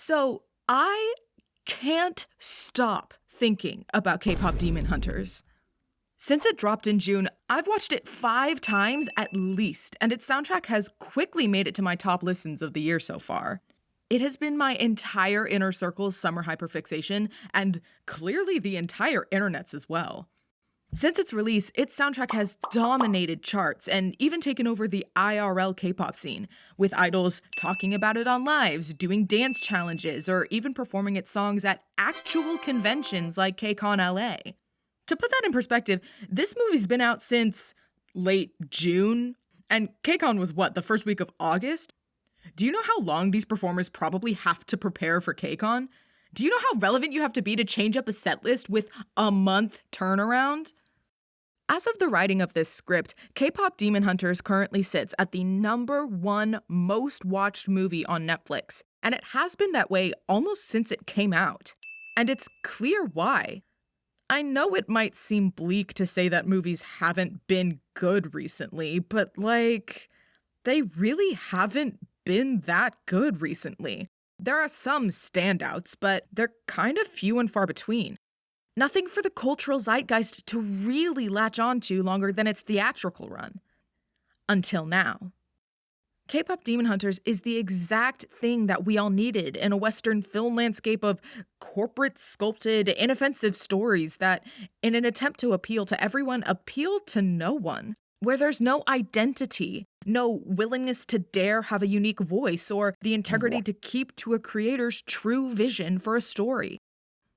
So I can't stop thinking about K-pop Demon Hunters. Since it dropped in June, I've watched it 5 times at least, and its soundtrack has quickly made it to my top listens of the year so far. It has been my entire inner circle's summer hyperfixation, and clearly the entire internet's as well. Since its release, its soundtrack has dominated charts and even taken over the IRL K-pop scene, with idols talking about it on lives, doing dance challenges, or even performing its songs at actual conventions like KCON LA. To put that in perspective, this movie's been out since late June, and KCON was the first week of August? Do you know how long these performers probably have to prepare for KCON? Do you know how relevant you have to be to change up a set list with a month turnaround? As of the writing of this script, K-pop Demon Hunters currently sits at the #1 most watched movie on Netflix, and it has been that way almost since it came out. And it's clear why. I know it might seem bleak to say that movies haven't been good recently, but they really haven't been that good recently. There are some standouts, but they're kind of few and far between. Nothing for the cultural zeitgeist to really latch onto longer than its theatrical run. Until now. K-pop Demon Hunters is the exact thing that we all needed in a Western film landscape of corporate, sculpted, inoffensive stories that, in an attempt to appeal to everyone, appeal to no one. Where there's no identity, no willingness to dare have a unique voice, or the integrity to keep to a creator's true vision for a story.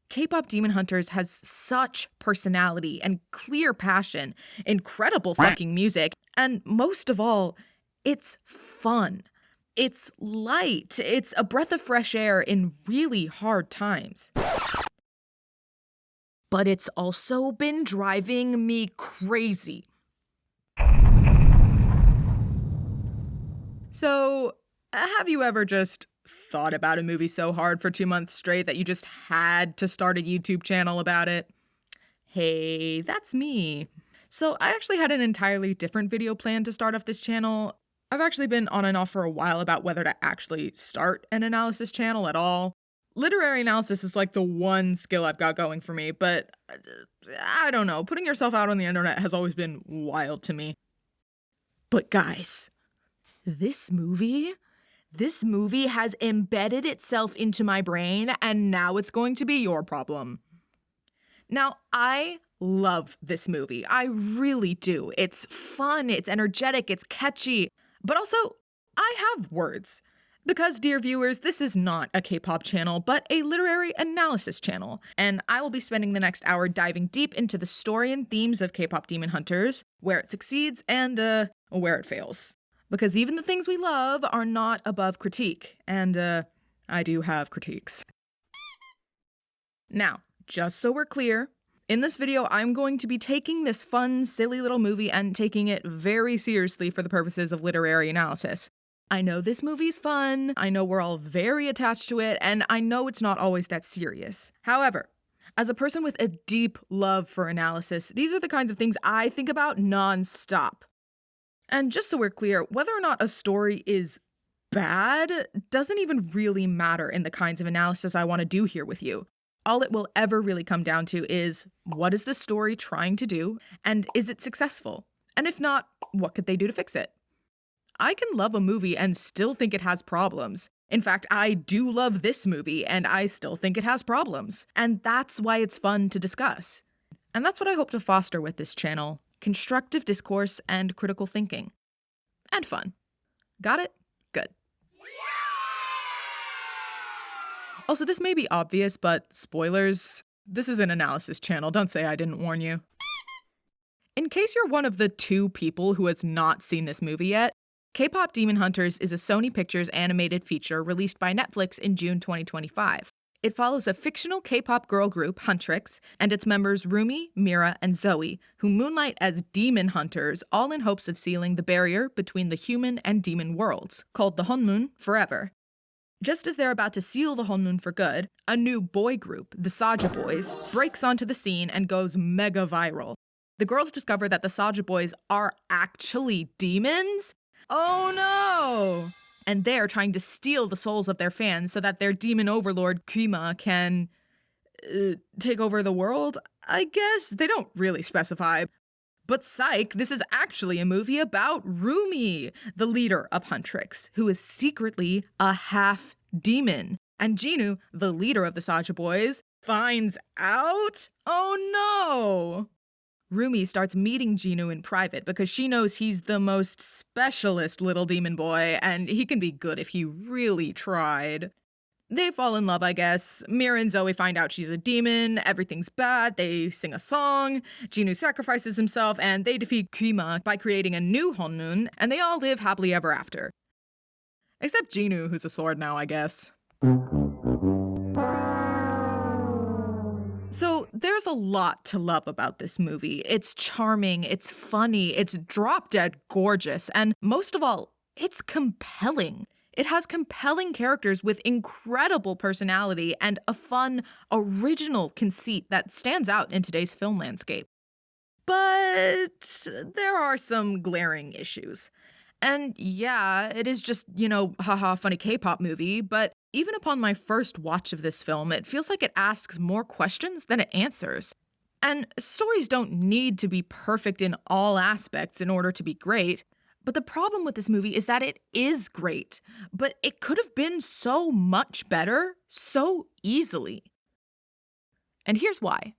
K-pop Demon Hunters has such personality and clear passion, incredible fucking music, and most of all, it's fun. It's light. It's a breath of fresh air in really hard times. But it's also been driving me crazy. So, have you ever just thought about a movie so hard for 2 months straight that you just had to start a YouTube channel about it? Hey, that's me. So I actually had an entirely different video plan to start off this channel. I've actually been on and off for a while about whether to actually start an analysis channel at all. Literary analysis is the one skill I've got going for me, but I don't know, putting yourself out on the internet has always been wild to me. But guys, this movie has embedded itself into my brain, and now it's going to be your problem. Now, I love this movie. I really do. It's fun, it's energetic, it's catchy, but also, I have words. Because, dear viewers, this is not a K-pop channel, but a literary analysis channel, and I will be spending the next hour diving deep into the story and themes of K-pop Demon Hunters, where it succeeds and, where it fails. Because even the things we love are not above critique, and, I do have critiques. Now, just so we're clear, in this video I'm going to be taking this fun, silly little movie and taking it very seriously for the purposes of literary analysis. I know this movie's fun, I know we're all very attached to it, and I know it's not always that serious. However, as a person with a deep love for analysis, these are the kinds of things I think about non-stop. And just so we're clear, whether or not a story is bad doesn't even really matter in the kinds of analysis I want to do here with you. All it will ever really come down to is, what is the story trying to do, and is it successful? And if not, what could they do to fix it? I can love a movie and still think it has problems. In fact, I do love this movie, and I still think it has problems. And that's why it's fun to discuss. And that's what I hope to foster with this channel. Constructive discourse and critical thinking. And fun. Got it? Good. Also, this may be obvious, but spoilers. This is an analysis channel. Don't say I didn't warn you. In case you're one of the 2 people who has not seen this movie yet, K-pop Demon Hunters is a Sony Pictures animated feature released by Netflix in June 2025. It follows a fictional K-pop girl group, Huntrix, and its members Rumi, Mira, and Zoe, who moonlight as demon hunters, all in hopes of sealing the barrier between the human and demon worlds, called the Honmun, forever. Just as they're about to seal the Honmun for good, a new boy group, the Saja Boys, breaks onto the scene and goes mega viral. The girls discover that the Saja Boys are actually demons? Oh no! And they're trying to steal the souls of their fans so that their demon overlord, Kuma, can take over the world, I guess? They don't really specify. But psych, this is actually a movie about Rumi, the leader of Huntrix, who is secretly a half-demon. And Jinwoo, the leader of the Saja Boys, finds out? Oh no! Rumi starts meeting Jinwoo in private because she knows he's the most specialist little demon boy, and he can be good if he really tried. They fall in love, I guess. Mira and Zoe find out she's a demon, everything's bad, they sing a song, Jinwoo sacrifices himself, and they defeat Kuma by creating a new Honnun, and they all live happily ever after. Except Jinwoo, who's a sword now, I guess. So there's a lot to love about this movie. It's charming, it's funny, it's drop-dead gorgeous, and most of all, it's compelling. It has compelling characters with incredible personality and a fun, original conceit that stands out in today's film landscape. But there are some glaring issues. And yeah, it is just, haha, funny K-pop movie, but even upon my first watch of this film, it feels like it asks more questions than it answers. And stories don't need to be perfect in all aspects in order to be great. But the problem with this movie is that it is great, but it could have been so much better so easily. And here's why.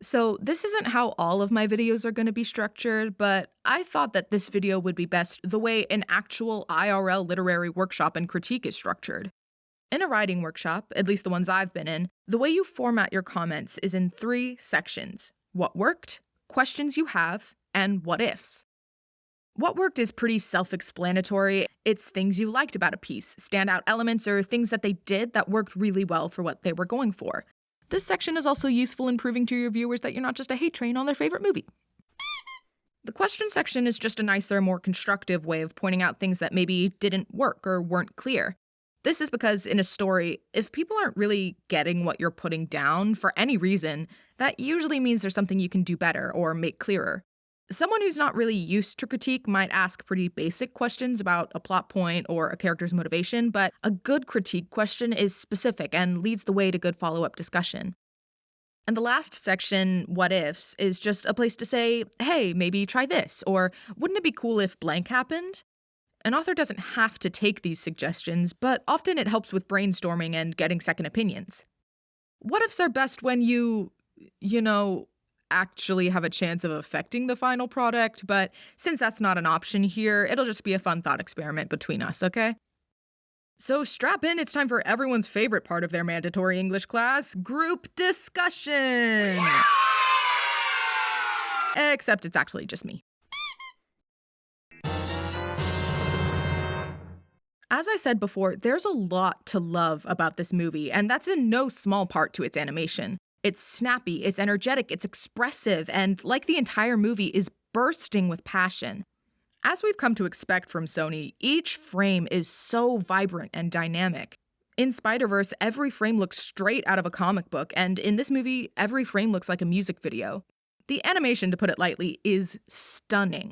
So this isn't how all of my videos are going to be structured, but I thought that this video would be best the way an actual IRL literary workshop and critique is structured. In a writing workshop, at least the ones I've been in, the way you format your comments is in 3 sections: what worked, questions you have, and what ifs. What worked is pretty self-explanatory. It's things you liked about a piece, standout elements, or things that they did that worked really well for what they were going for. This section is also useful in proving to your viewers that you're not just a hate train on their favorite movie. The question section is just a nicer, more constructive way of pointing out things that maybe didn't work or weren't clear. This is because in a story, if people aren't really getting what you're putting down for any reason, that usually means there's something you can do better or make clearer. Someone who's not really used to critique might ask pretty basic questions about a plot point or a character's motivation, but a good critique question is specific and leads the way to good follow-up discussion. And the last section, what ifs, is just a place to say, hey, maybe try this, or wouldn't it be cool if blank happened? An author doesn't have to take these suggestions, but often it helps with brainstorming and getting second opinions. What ifs are best when you actually have a chance of affecting the final product, but since that's not an option here, it'll just be a fun thought experiment between us, okay? So strap in, it's time for everyone's favorite part of their mandatory English class, group discussion! Except it's actually just me. As I said before, there's a lot to love about this movie, and that's in no small part to its animation. It's snappy, it's energetic, it's expressive, and like the entire movie, is bursting with passion. As we've come to expect from Sony, each frame is so vibrant and dynamic. In Spider-Verse, every frame looks straight out of a comic book, and in this movie, every frame looks like a music video. The animation, to put it lightly, is stunning.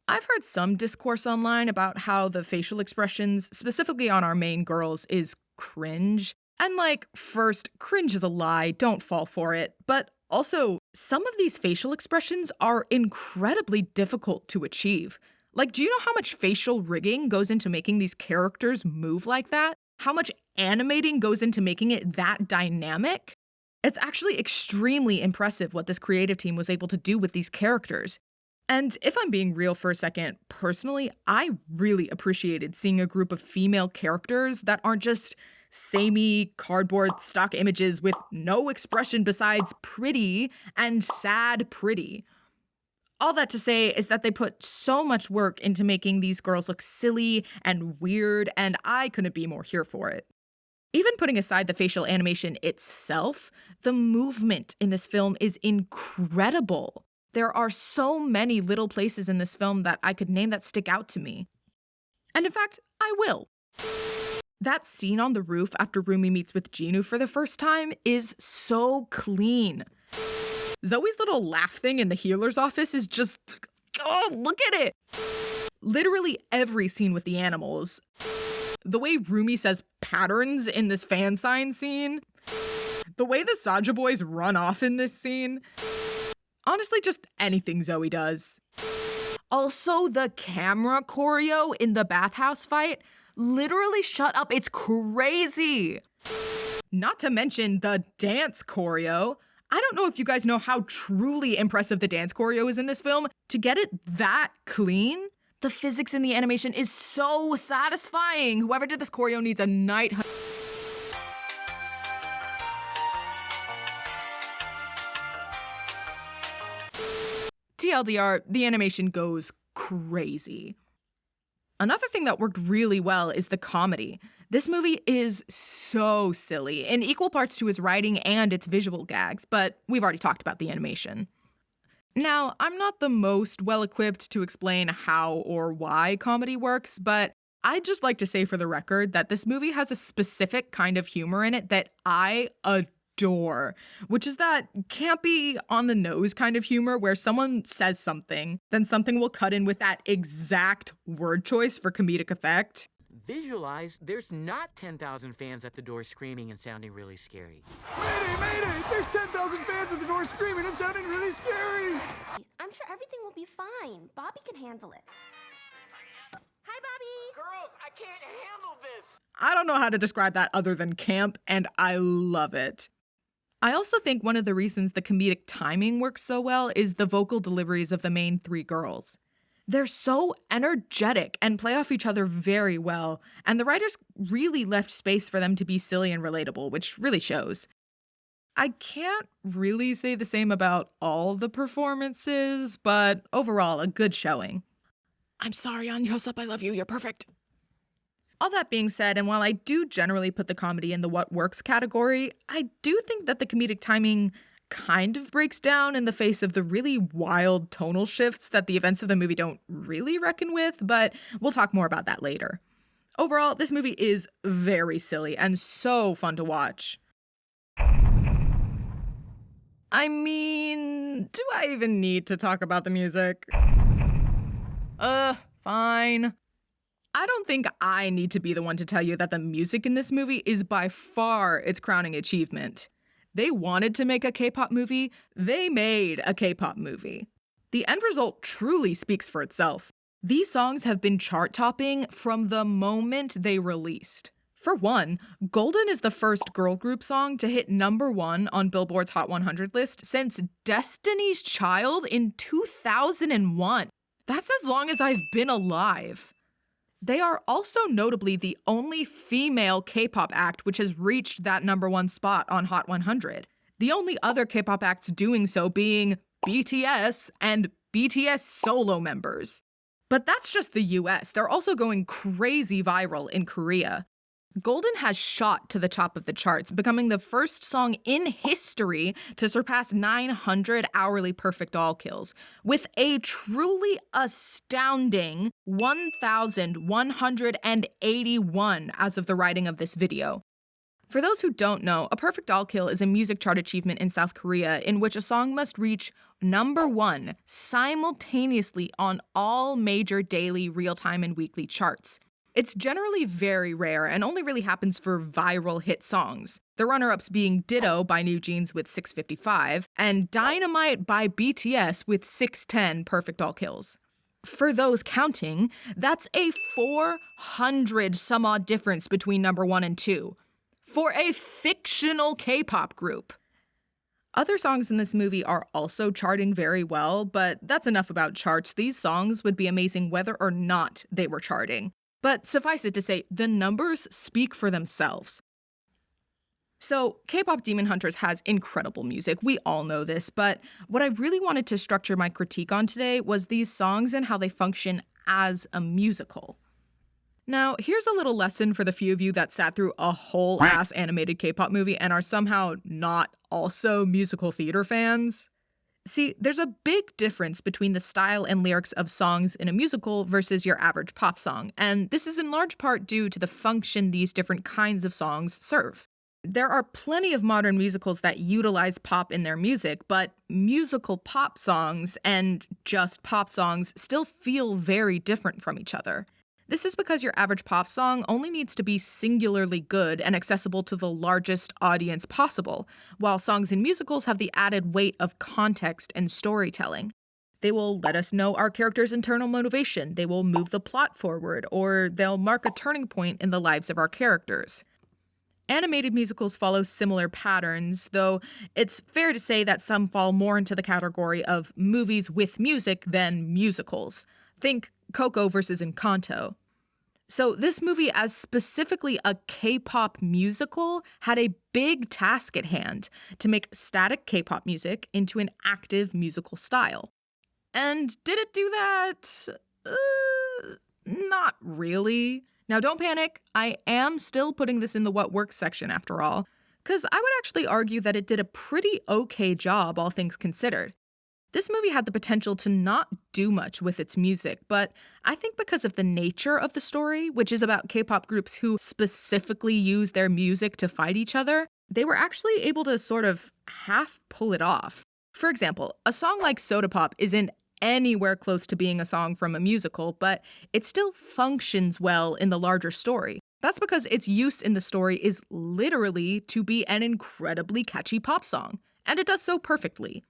I've heard some discourse online about how the facial expressions, specifically on our main girls, is cringe. And first, cringe is a lie, don't fall for it. But also, some of these facial expressions are incredibly difficult to achieve. Do you know how much facial rigging goes into making these characters move like that? How much animating goes into making it that dynamic? It's actually extremely impressive what this creative team was able to do with these characters. And if I'm being real for a second, personally, I really appreciated seeing a group of female characters that aren't just samey cardboard stock images with no expression besides pretty and sad pretty. All that to say is that they put so much work into making these girls look silly and weird, and I couldn't be more here for it. Even putting aside the facial animation itself, the movement in this film is incredible. There are so many little places in this film that I could name that stick out to me. And in fact, I will. That scene on the roof after Rumi meets with Jinwoo for the first time is so clean. Zoe's little laugh thing in the healer's office is just, oh, look at it. Literally every scene with the animals. The way Rumi says patterns in this fan sign scene. The way the Saja boys run off in this scene. Honestly, just anything Zoe does. Also, the camera choreo in the bathhouse fight. Literally shut up, it's crazy. Not to mention the dance choreo. I don't know if you guys know how truly impressive the dance choreo is in this film. To get it that clean, the physics in the animation is so satisfying. Whoever did this choreo needs a night. TLDR, the animation goes crazy. Another thing that worked really well is the comedy. This movie is so silly, in equal parts to its writing and its visual gags, but we've already talked about the animation. Now, I'm not the most well-equipped to explain how or why comedy works, but I'd just like to say for the record that this movie has a specific kind of humor in it that I adore, which is that campy, on-the-nose kind of humor where someone says something, then something will cut in with that exact word choice for comedic effect. Visualize there's not 10,000 fans at the door screaming and sounding really scary. Mayday, mayday! There's 10,000 fans at the door screaming and sounding really scary! I'm sure everything will be fine. Bobby can handle it. Hi, Bobby! Girls, I can't handle this! I don't know how to describe that other than camp, and I love it. I also think one of the reasons the comedic timing works so well is the vocal deliveries of the main three girls. They're so energetic and play off each other very well, and the writers really left space for them to be silly and relatable, which really shows. I can't really say the same about all the performances, but overall, a good showing. I'm sorry, An Hyosep, I love you, you're perfect. All that being said, and while I do generally put the comedy in the what works category, I do think that the comedic timing kind of breaks down in the face of the really wild tonal shifts that the events of the movie don't really reckon with, but we'll talk more about that later. Overall, this movie is very silly and so fun to watch. I mean, do I even need to talk about the music? Fine. I don't think I need to be the one to tell you that the music in this movie is by far its crowning achievement. They wanted to make a K-pop movie, they made a K-pop movie. The end result truly speaks for itself. These songs have been chart-topping from the moment they released. For one, Golden is the first girl group song to hit #1 on Billboard's Hot 100 list since Destiny's Child in 2001. That's as long as I've been alive. They are also notably the only female K-pop act which has reached that #1 spot on Hot 100. The only other K-pop acts doing so being BTS and BTS solo members. But that's just the US. They're also going crazy viral in Korea. Golden has shot to the top of the charts, becoming the first song in history to surpass 900 hourly perfect all kills, with a truly astounding 1,181 as of the writing of this video. For those who don't know, a perfect all kill is a music chart achievement in South Korea in which a song must reach #1 simultaneously on all major daily, real-time, and weekly charts. It's generally very rare and only really happens for viral hit songs. The runner-ups being Ditto by New Jeans with 655 and Dynamite by BTS with 610 perfect all kills. For those counting, that's a 400 some odd difference between #1 and 2 for a fictional K-pop group. Other songs in this movie are also charting very well, but that's enough about charts. These songs would be amazing whether or not they were charting. But suffice it to say, the numbers speak for themselves. So, K-pop Demon Hunters has incredible music. We all know this, but what I really wanted to structure my critique on today was these songs and how they function as a musical. Now, here's a little lesson for the few of you that sat through a whole ass animated K-pop movie and are somehow not also musical theater fans. See, there's a big difference between the style and lyrics of songs in a musical versus your average pop song, and this is in large part due to the function these different kinds of songs serve. There are plenty of modern musicals that utilize pop in their music, but musical pop songs and just pop songs still feel very different from each other. This is because your average pop song only needs to be singularly good and accessible to the largest audience possible, while songs in musicals have the added weight of context and storytelling. They will let us know our character's internal motivation, they will move the plot forward, or they'll mark a turning point in the lives of our characters. Animated musicals follow similar patterns, though it's fair to say that some fall more into the category of movies with music than musicals. Think Coco versus Encanto. So this movie, as specifically a K-pop musical, had a big task at hand to make static K-pop music into an active musical style. And did it do that? Not really. Now don't panic, I am still putting this in the what works section after all, because I would actually argue that it did a pretty okay job, all things considered. This movie had the potential to not do much with its music, but I think because of the nature of the story, which is about K-pop groups who specifically use their music to fight each other, they were actually able to sort of half pull it off. For example, a song like Soda Pop isn't anywhere close to being a song from a musical, but it still functions well in the larger story. That's because its use in the story is literally to be an incredibly catchy pop song, and it does so perfectly.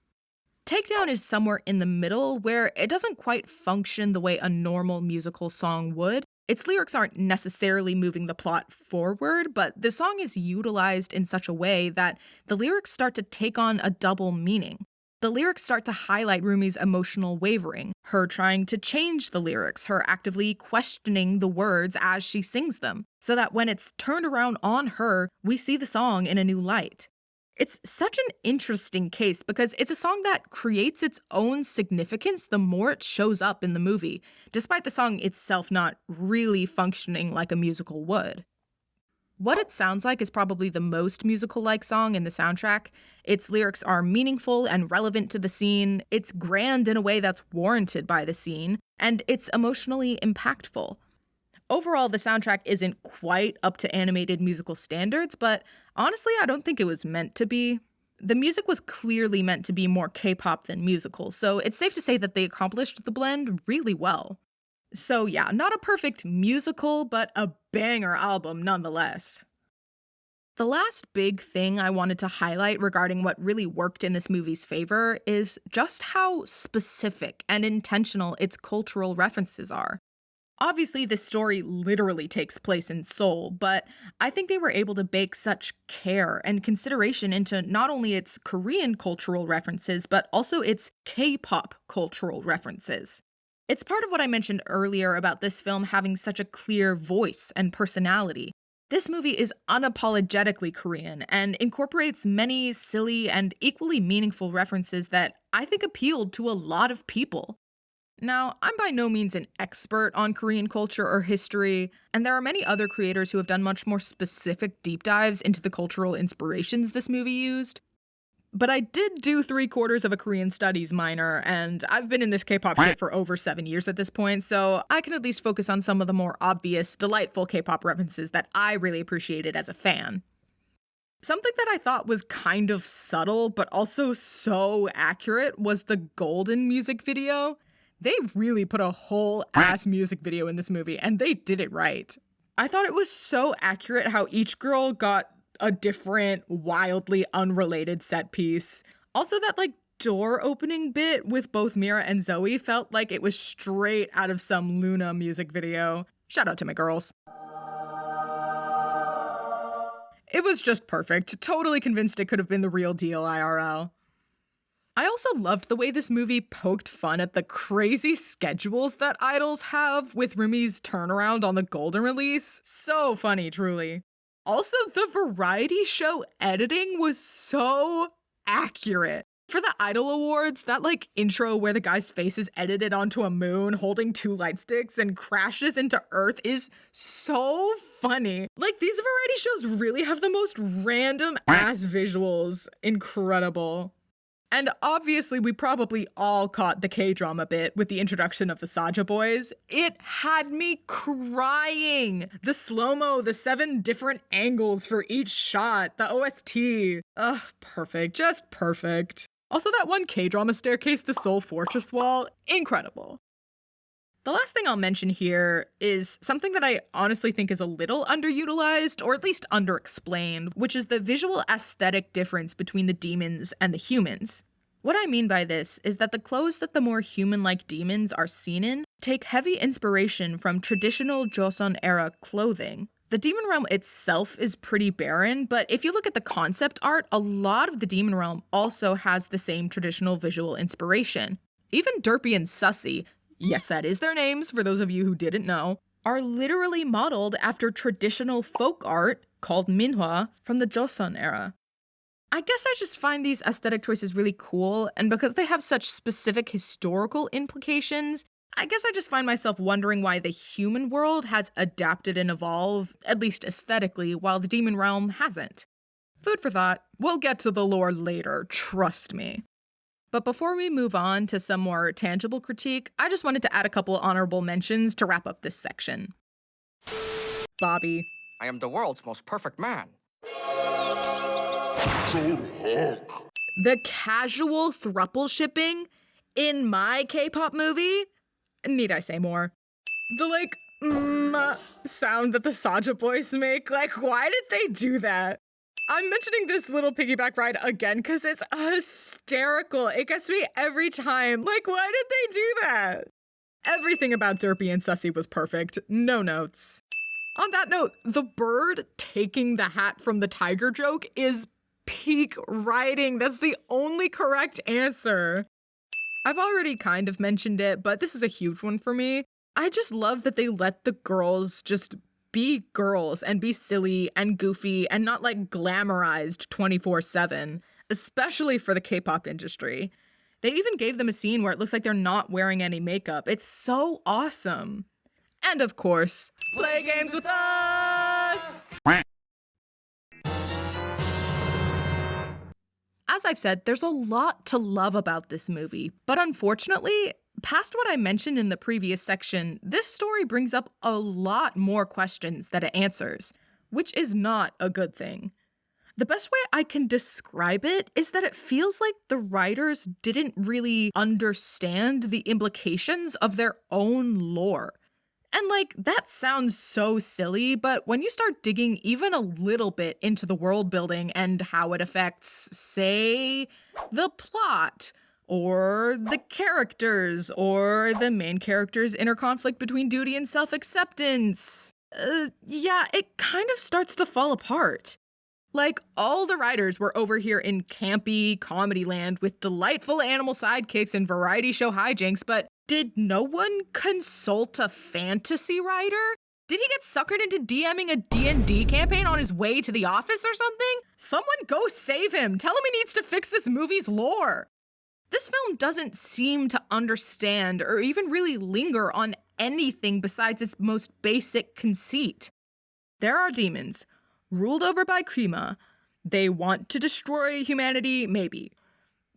Takedown is somewhere in the middle, where it doesn't quite function the way a normal musical song would. Its lyrics aren't necessarily moving the plot forward, but the song is utilized in such a way that the lyrics start to take on a double meaning. The lyrics start to highlight Rumi's emotional wavering, her trying to change the lyrics, her actively questioning the words as she sings them, so that when it's turned around on her, we see the song in a new light. It's such an interesting case because it's a song that creates its own significance the more it shows up in the movie, despite the song itself not really functioning like a musical would. What It Sounds Like is probably the most musical-like song in the soundtrack. Its lyrics are meaningful and relevant to the scene, it's grand in a way that's warranted by the scene, and it's emotionally impactful. Overall, the soundtrack isn't quite up to animated musical standards, but honestly, I don't think it was meant to be. The music was clearly meant to be more K-pop than musical, so it's safe to say that they accomplished the blend really well. So yeah, not a perfect musical, but a banger album nonetheless. The last big thing I wanted to highlight regarding what really worked in this movie's favor is just how specific and intentional its cultural references are. Obviously, this story literally takes place in Seoul, but I think they were able to bake such care and consideration into not only its Korean cultural references, but also its K-pop cultural references. It's part of what I mentioned earlier about this film having such a clear voice and personality. This movie is unapologetically Korean and incorporates many silly and equally meaningful references that I think appealed to a lot of people. Now, I'm by no means an expert on Korean culture or history, and there are many other creators who have done much more specific deep dives into the cultural inspirations this movie used. But I did do 3/4 of a Korean studies minor, and I've been in this K-pop shit for over 7 years at this point, so I can at least focus on some of the more obvious, delightful K-pop references that I really appreciated as a fan. Something that I thought was kind of subtle, but also so accurate, was the Golden music video. They really put a whole ass music video in this movie, and they did it right. I thought it was so accurate how each girl got a different, wildly unrelated set piece. Also, that door opening bit with both Mira and Zoe felt like it was straight out of some Luna music video. Shout out to my girls. It was just perfect. Totally convinced it could have been the real deal IRL. I also loved the way this movie poked fun at the crazy schedules that idols have with Rumi's turnaround on the Golden release. So funny, truly. Also, the variety show editing was so accurate. For the Idol Awards, that intro where the guy's face is edited onto a moon holding 2 light sticks and crashes into Earth is so funny. These variety shows really have the most random ass visuals. Incredible. And obviously, we probably all caught the K-drama bit with the introduction of the Saja boys. It had me crying. The slow-mo, the 7 different angles for each shot, the OST. Ugh, perfect. Just perfect. Also, that one K-drama staircase, the Seoul Fortress wall, incredible. The last thing I'll mention here is something that I honestly think is a little underutilized, or at least underexplained, which is the visual aesthetic difference between the demons and the humans. What I mean by this is that the clothes that the more human-like demons are seen in take heavy inspiration from traditional Joseon-era clothing. The demon realm itself is pretty barren, but if you look at the concept art, a lot of the demon realm also has the same traditional visual inspiration. Even Derpy and Sussy, yes, that is their names for those of you who didn't know, are literally modeled after traditional folk art called minhwa from the Joseon era. I guess I just find these aesthetic choices really cool, and because they have such specific historical implications, I guess I just find myself wondering why the human world has adapted and evolved, at least aesthetically, while the demon realm hasn't. Food for thought. We'll get to the lore later, trust me. But before we move on to some more tangible critique, I just wanted to add a couple honorable mentions to wrap up this section. Bobby. I am the world's most perfect man. The casual throuple shipping in my K-pop movie? Need I say more? The sound that the Saja boys make, why did they do that? I'm mentioning this little piggyback ride again because it's hysterical. It gets me every time. Why did they do that? Everything about Derpy and Sussy was perfect. No notes. On that note, the bird taking the hat from the tiger joke is peak writing. That's the only correct answer. I've already kind of mentioned it, but this is a huge one for me. I just love that they let the girls just be girls and be silly and goofy and not glamorized 24/7, especially for the K-pop industry. They even gave them a scene where it looks like they're not wearing any makeup. It's so awesome. And of course, play games with us! As I've said, there's a lot to love about this movie, but unfortunately, past what I mentioned in the previous section, this story brings up a lot more questions that it answers, which is not a good thing. The best way I can describe it is that it feels like the writers didn't really understand the implications of their own lore. And that sounds so silly, but when you start digging even a little bit into the world building and how it affects, say, the plot, or the characters, or the main character's inner conflict between duty and self-acceptance, it kind of starts to fall apart. All the writers were over here in campy comedy land with delightful animal sidekicks and variety show hijinks, but did no one consult a fantasy writer? Did he get suckered into DMing a D&D campaign on his way to the office or something? Someone go save him. Tell him he needs to fix this movie's lore. This film doesn't seem to understand or even really linger on anything besides its most basic conceit. There are demons, ruled over by Krima. They want to destroy humanity, maybe.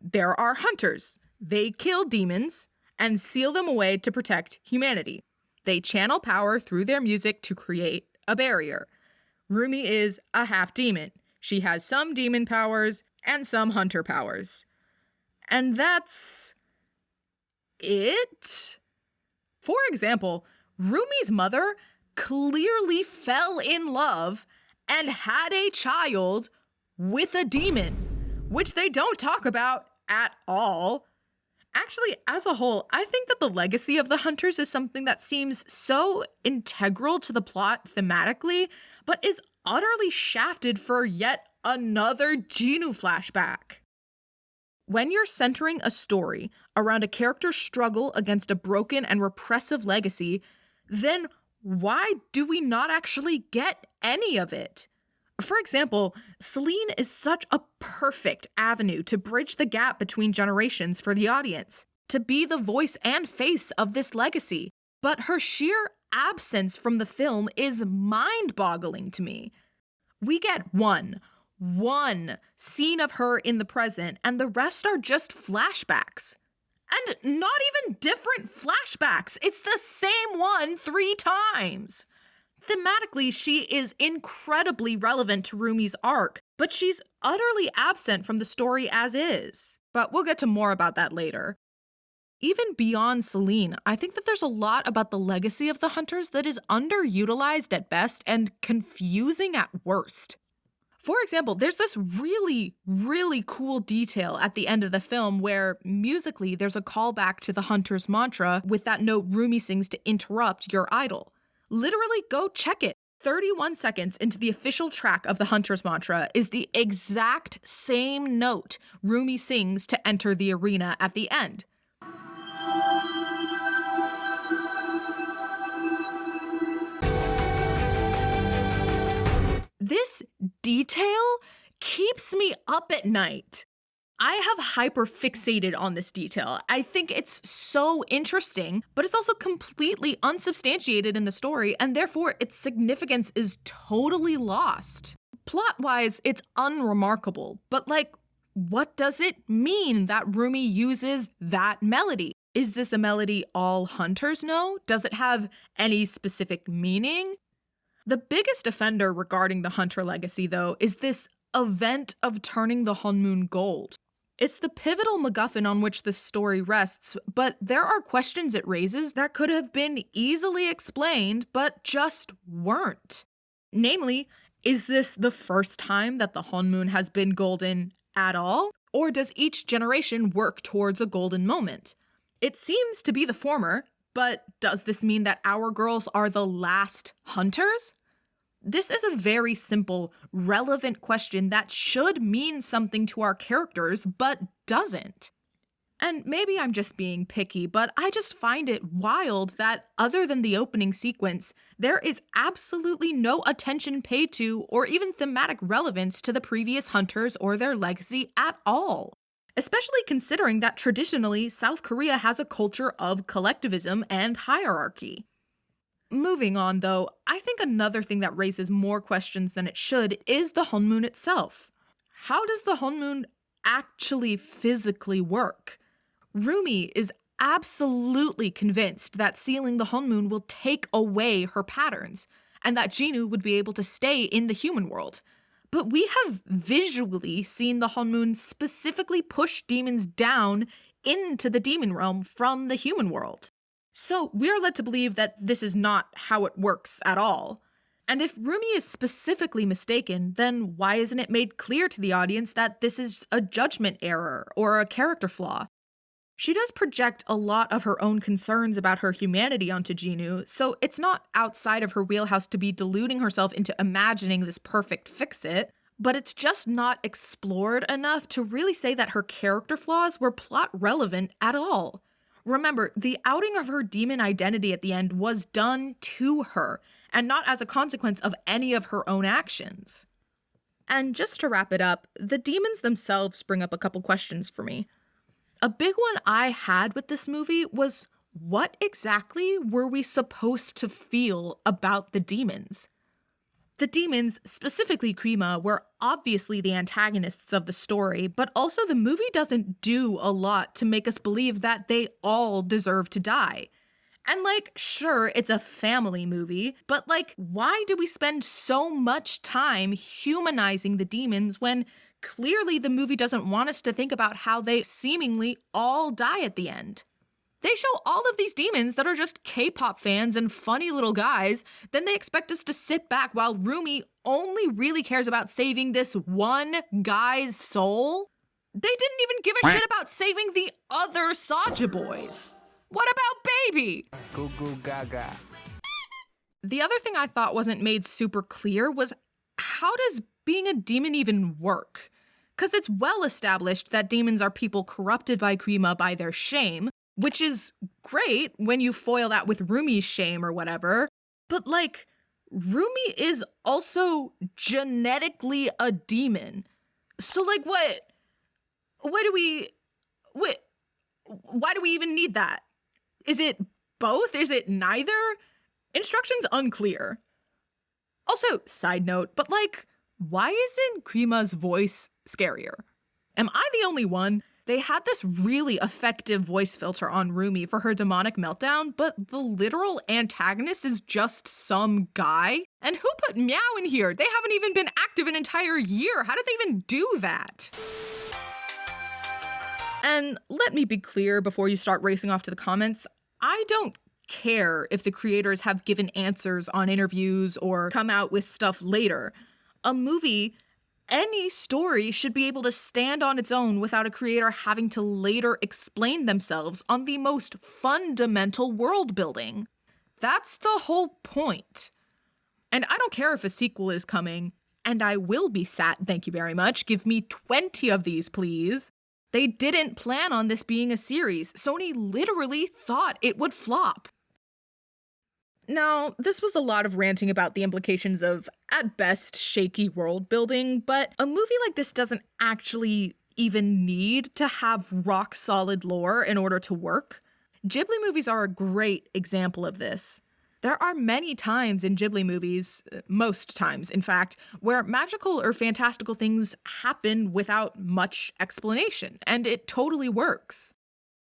There are hunters. They kill demons and seal them away to protect humanity. They channel power through their music to create a barrier. Rumi is a half-demon. She has some demon powers and some hunter powers. And that's it? For example, Rumi's mother clearly fell in love and had a child with a demon, which they don't talk about at all. Actually, as a whole, I think that the legacy of the Hunters is something that seems so integral to the plot thematically, but is utterly shafted for yet another Jinwoo flashback. When you're centering a story around a character's struggle against a broken and repressive legacy, then why do we not actually get any of it? For example, Celine is such a perfect avenue to bridge the gap between generations for the audience, to be the voice and face of this legacy. But her sheer absence from the film is mind-boggling to me. We get one one scene of her in the present, and the rest are just flashbacks. And not even different flashbacks. It's the same one 3 times. Thematically, she is incredibly relevant to Rumi's arc, but she's utterly absent from the story as is. But we'll get to more about that later. Even beyond Celine, I think that there's a lot about the legacy of the Hunters that is underutilized at best and confusing at worst. For example, there's this really, really cool detail at the end of the film where musically there's a callback to the Hunter's mantra with that note Rumi sings to interrupt your idol. Literally go check it. 31 seconds into the official track of the Hunter's mantra is the exact same note Rumi sings to enter the arena at the end. This detail keeps me up at night. I have hyperfixated on this detail. I think it's so interesting, but it's also completely unsubstantiated in the story, and therefore its significance is totally lost. Plot-wise, it's unremarkable, but what does it mean that Rumi uses that melody? Is this a melody all hunters know? Does it have any specific meaning? The biggest offender regarding the Hunter legacy, though, is this event of turning the Hunmoon gold. It's the pivotal MacGuffin on which this story rests, but there are questions it raises that could have been easily explained, but just weren't. Namely, is this the first time that the Hunmoon has been golden at all? Or does each generation work towards a golden moment? It seems to be the former, but does this mean that our girls are the last hunters? This is a very simple, relevant question that should mean something to our characters, but doesn't. And maybe I'm just being picky, but I just find it wild that other than the opening sequence, there is absolutely no attention paid to or even thematic relevance to the previous hunters or their legacy at all. Especially considering that traditionally, South Korea has a culture of collectivism and hierarchy. Moving on, though, I think another thing that raises more questions than it should is the Hunmoon itself. How does the Hunmoon actually physically work? Rumi is absolutely convinced that sealing the Hunmoon will take away her patterns, and that Jinwoo would be able to stay in the human world. But we have visually seen the Hunmoon specifically push demons down into the demon realm from the human world. So we are led to believe that this is not how it works at all. And if Rumi is specifically mistaken, then why isn't it made clear to the audience that this is a judgment error or a character flaw? She does project a lot of her own concerns about her humanity onto Jinwoo, so it's not outside of her wheelhouse to be deluding herself into imagining this perfect fix-it, but it's just not explored enough to really say that her character flaws were plot relevant at all. Remember, the outing of her demon identity at the end was done to her, and not as a consequence of any of her own actions. And just to wrap it up, the demons themselves bring up a couple questions for me. A big one I had with this movie was, what exactly were we supposed to feel about the demons? The demons, specifically Krima, were obviously the antagonists of the story, but also the movie doesn't do a lot to make us believe that they all deserve to die. And sure, it's a family movie, but why do we spend so much time humanizing the demons when clearly the movie doesn't want us to think about how they seemingly all die at the end? They show all of these demons that are just K-pop fans and funny little guys, then they expect us to sit back while Rumi only really cares about saving this one guy's soul? They didn't even give a shit about saving the other Saja boys. What about Baby? Goo goo gaga. The other thing I thought wasn't made super clear was, how does being a demon even work? Because it's well established that demons are people corrupted by Krima by their shame, which is great when you foil that with Rumi's shame or whatever, but Rumi is also genetically a demon. So what? Why do we even need that? Is it both? Is it neither? Instructions unclear. Also, side note, but Why isn't Krima's voice scarier? Am I the only one? They had this really effective voice filter on Rumi for her demonic meltdown, but the literal antagonist is just some guy? And who put Meow in here? They haven't even been active an entire year. How did they even do that? And let me be clear before you start racing off to the comments, I don't care if the creators have given answers on interviews or come out with stuff later. A movie, any story, should be able to stand on its own without a creator having to later explain themselves on the most fundamental world building. That's the whole point. And I don't care if a sequel is coming, and I will be sat, thank you very much. Give me 20 of these, please. They didn't plan on this being a series. Sony literally thought it would flop. Now, this was a lot of ranting about the implications of, at best, shaky world building, but a movie like this doesn't actually even need to have rock-solid lore in order to work. Ghibli movies are a great example of this. There are many times in Ghibli movies, most times in fact, where magical or fantastical things happen without much explanation, and it totally works.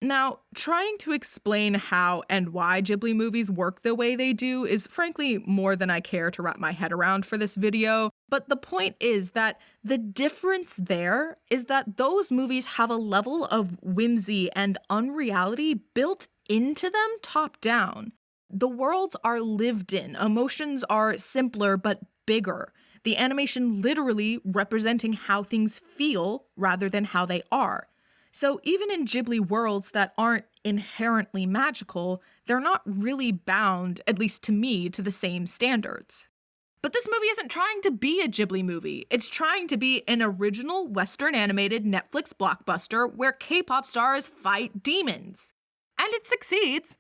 Now, trying to explain how and why Ghibli movies work the way they do is frankly more than I care to wrap my head around for this video, but the point is that the difference there is that those movies have a level of whimsy and unreality built into them top down. The worlds are lived in, emotions are simpler but bigger. The animation literally representing how things feel rather than how they are. So even in Ghibli worlds that aren't inherently magical, they're not really bound, at least to me, to the same standards. But this movie isn't trying to be a Ghibli movie. It's trying to be an original Western animated Netflix blockbuster where K-pop stars fight demons. And it succeeds.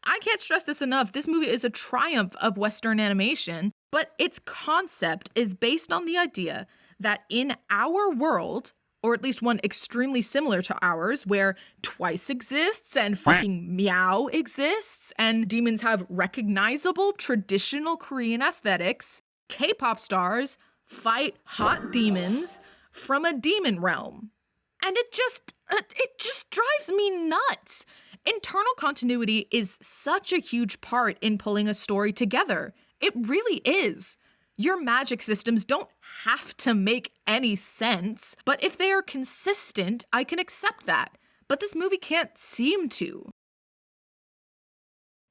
I can't stress this enough. This movie is a triumph of Western animation, but its concept is based on the idea that in our world, or at least one extremely similar to ours, where Twice exists and fucking Meow exists, and demons have recognizable traditional Korean aesthetics, K-pop stars fight hot demons from a demon realm. And it just drives me nuts. Internal continuity is such a huge part in pulling a story together. It really is. Your magic systems don't have to make any sense, but if they are consistent, I can accept that. But this movie can't seem to.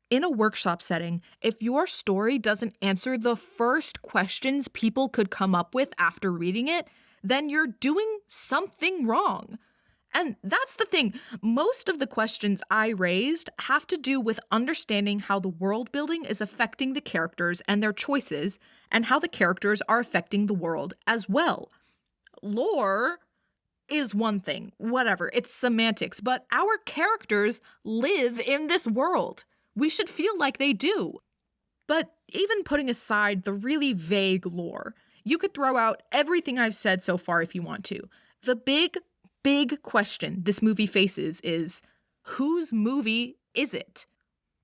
In a workshop setting, if your story doesn't answer the first questions people could come up with after reading it, then you're doing something wrong. And that's the thing. Most of the questions I raised have to do with understanding how the world building is affecting the characters and their choices, and how the characters are affecting the world as well. Lore is one thing, whatever, it's semantics, but our characters live in this world. We should feel like they do. But even putting aside the really vague lore, you could throw out everything I've said so far if you want to. The big question this movie faces is, whose movie is it?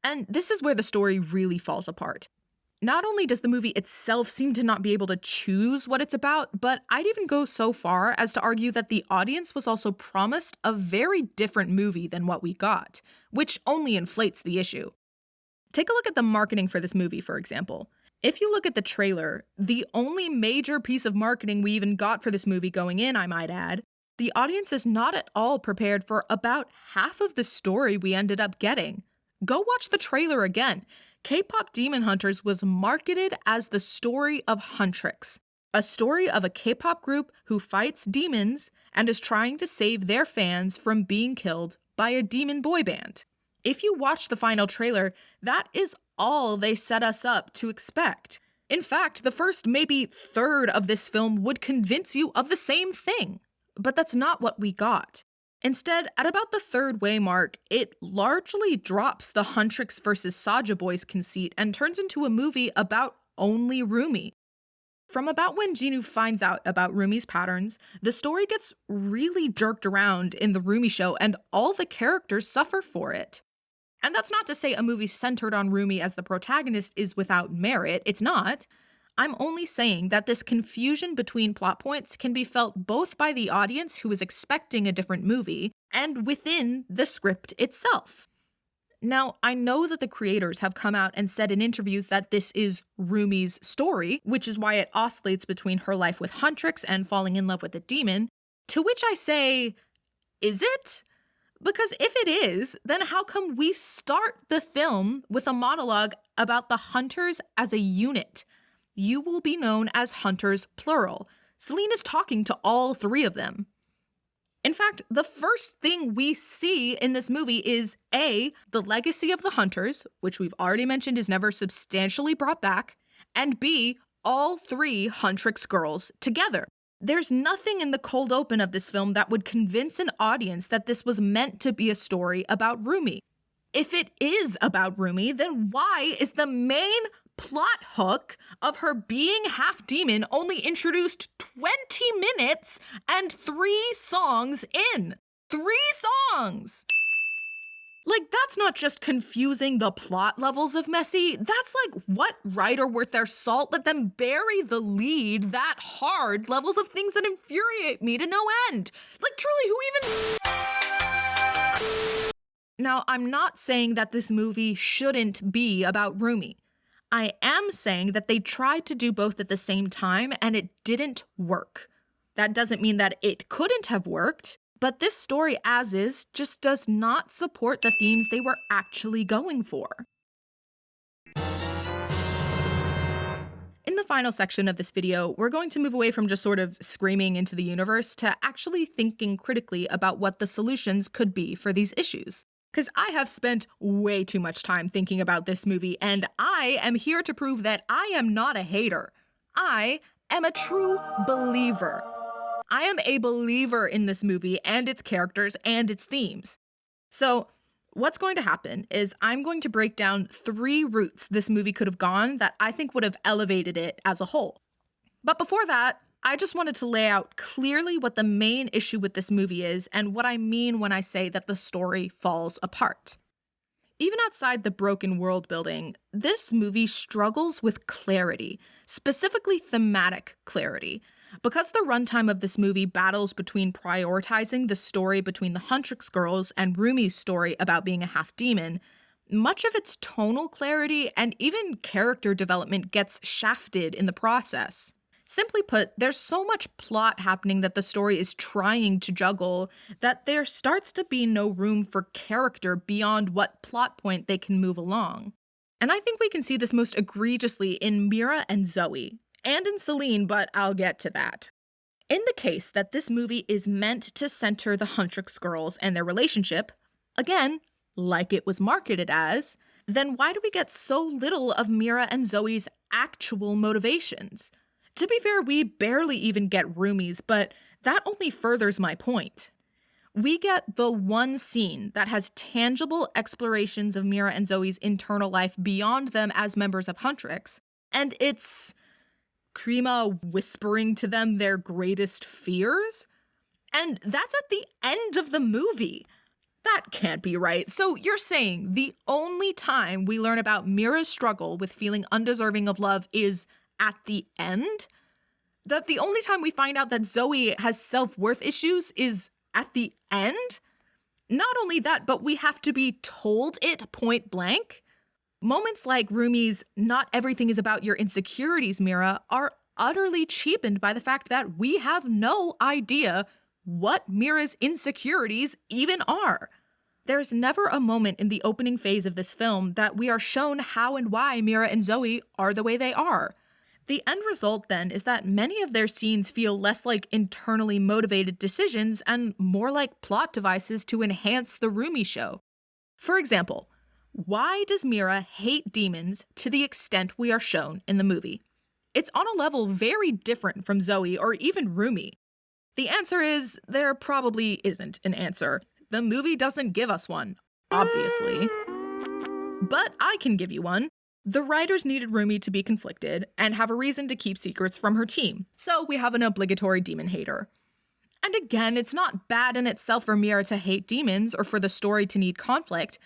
And this is where the story really falls apart. Not only does the movie itself seem to not be able to choose what it's about, but I'd even go so far as to argue that the audience was also promised a very different movie than what we got, which only inflates the issue. Take a look at the marketing for this movie, for example. If you look at the trailer, the only major piece of marketing we even got for this movie going in, I might add, the audience is not at all prepared for about half of the story we ended up getting. Go watch the trailer again. K-pop Demon Hunters was marketed as the story of Huntrix, a story of a K-pop group who fights demons and is trying to save their fans from being killed by a demon boy band. If you watch the final trailer, that is all they set us up to expect. In fact, the first maybe third of this film would convince you of the same thing. But that's not what we got. Instead, at about the third way mark, it largely drops the Huntrix versus Saja Boys conceit and turns into a movie about only Rumi. From about when Jinwoo finds out about Rumi's patterns, the story gets really jerked around in the Rumi show and all the characters suffer for it. And that's not to say a movie centered on Rumi as the protagonist is without merit, it's not. I'm only saying that this confusion between plot points can be felt both by the audience who is expecting a different movie and within the script itself. Now, I know that the creators have come out and said in interviews that this is Rumi's story, which is why it oscillates between her life with Huntrix and falling in love with a demon, to which I say, is it? Because if it is, then how come we start the film with a monologue about the hunters as a unit? You will be known as hunters, plural. Celine is talking to all three of them. In fact, the first thing we see in this movie is A, the legacy of the hunters, which we've already mentioned is never substantially brought back, and B, all three Huntrix girls together. There's nothing in the cold open of this film that would convince an audience that this was meant to be a story about Rumi. If it is about Rumi, then why is the main plot hook of her being half demon only introduced 20 minutes and 3 songs in? 3 songs! Like, that's not just confusing the plot levels of messy. That's like, what writer worth their salt let them bury the lead that hard levels of things that infuriate me to no end? Like, truly, who even... Now, I'm not saying that this movie shouldn't be about Rumi. I am saying that they tried to do both at the same time and it didn't work. That doesn't mean that it couldn't have worked, but this story as is just does not support the themes they were actually going for. In the final section of this video, we're going to move away from just sort of screaming into the universe to actually thinking critically about what the solutions could be for these issues. Because I have spent way too much time thinking about this movie, and I am here to prove that I am not a hater. I am a true believer. I am a believer in this movie and its characters and its themes. So what's going to happen is I'm going to break down 3 routes this movie could have gone that I think would have elevated it as a whole. But before that, I just wanted to lay out clearly what the main issue with this movie is and what I mean when I say that the story falls apart. Even outside the broken world building, this movie struggles with clarity, specifically thematic clarity. Because the runtime of this movie battles between prioritizing the story between the Huntrix girls and Rumi's story about being a half-demon, much of its tonal clarity and even character development gets shafted in the process. Simply put, there's so much plot happening that the story is trying to juggle that there starts to be no room for character beyond what plot point they can move along. And I think we can see this most egregiously in Mira and Zoe, and in Celine, but I'll get to that. In the case that this movie is meant to center the Huntrix girls and their relationship, again, like it was marketed as, then why do we get so little of Mira and Zoe's actual motivations? To be fair, we barely even get Rumi's, but that only furthers my point. We get the one scene that has tangible explorations of Mira and Zoe's internal life beyond them as members of Huntrix, and it's Krima whispering to them their greatest fears? And that's at the end of the movie. That can't be right. So you're saying the only time we learn about Mira's struggle with feeling undeserving of love is at the end? That the only time we find out that Zoe has self-worth issues is at the end? Not only that, but we have to be told it point blank? Moments like Rumi's "not everything is about your insecurities, Mira" are utterly cheapened by the fact that we have no idea what Mira's insecurities even are. There's never a moment in the opening phase of this film that we are shown how and why Mira and Zoe are the way they are. The end result, then, is that many of their scenes feel less like internally motivated decisions and more like plot devices to enhance the Rumi show. For example, why does Mira hate demons to the extent we are shown in the movie? It's on a level very different from Zoe or even Rumi. The answer is there probably isn't an answer. The movie doesn't give us one, obviously. But I can give you one. The writers needed Rumi to be conflicted and have a reason to keep secrets from her team, so we have an obligatory demon hater. And again, it's not bad in itself for Mira to hate demons or for the story to need conflict,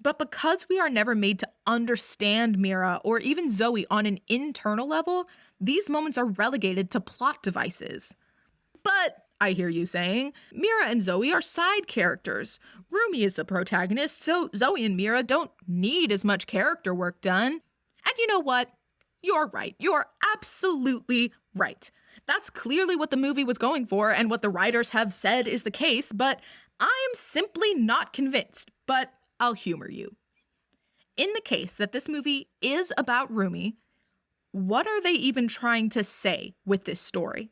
but because we are never made to understand Mira or even Zoe on an internal level, these moments are relegated to plot devices. But, I hear you saying, Mira and Zoe are side characters. Rumi is the protagonist, so Zoe and Mira don't need as much character work done. And you know what? You're right. You're absolutely right. That's clearly what the movie was going for and what the writers have said is the case, but I'm simply not convinced. But I'll humor you. In the case that this movie is about Rumi, what are they even trying to say with this story?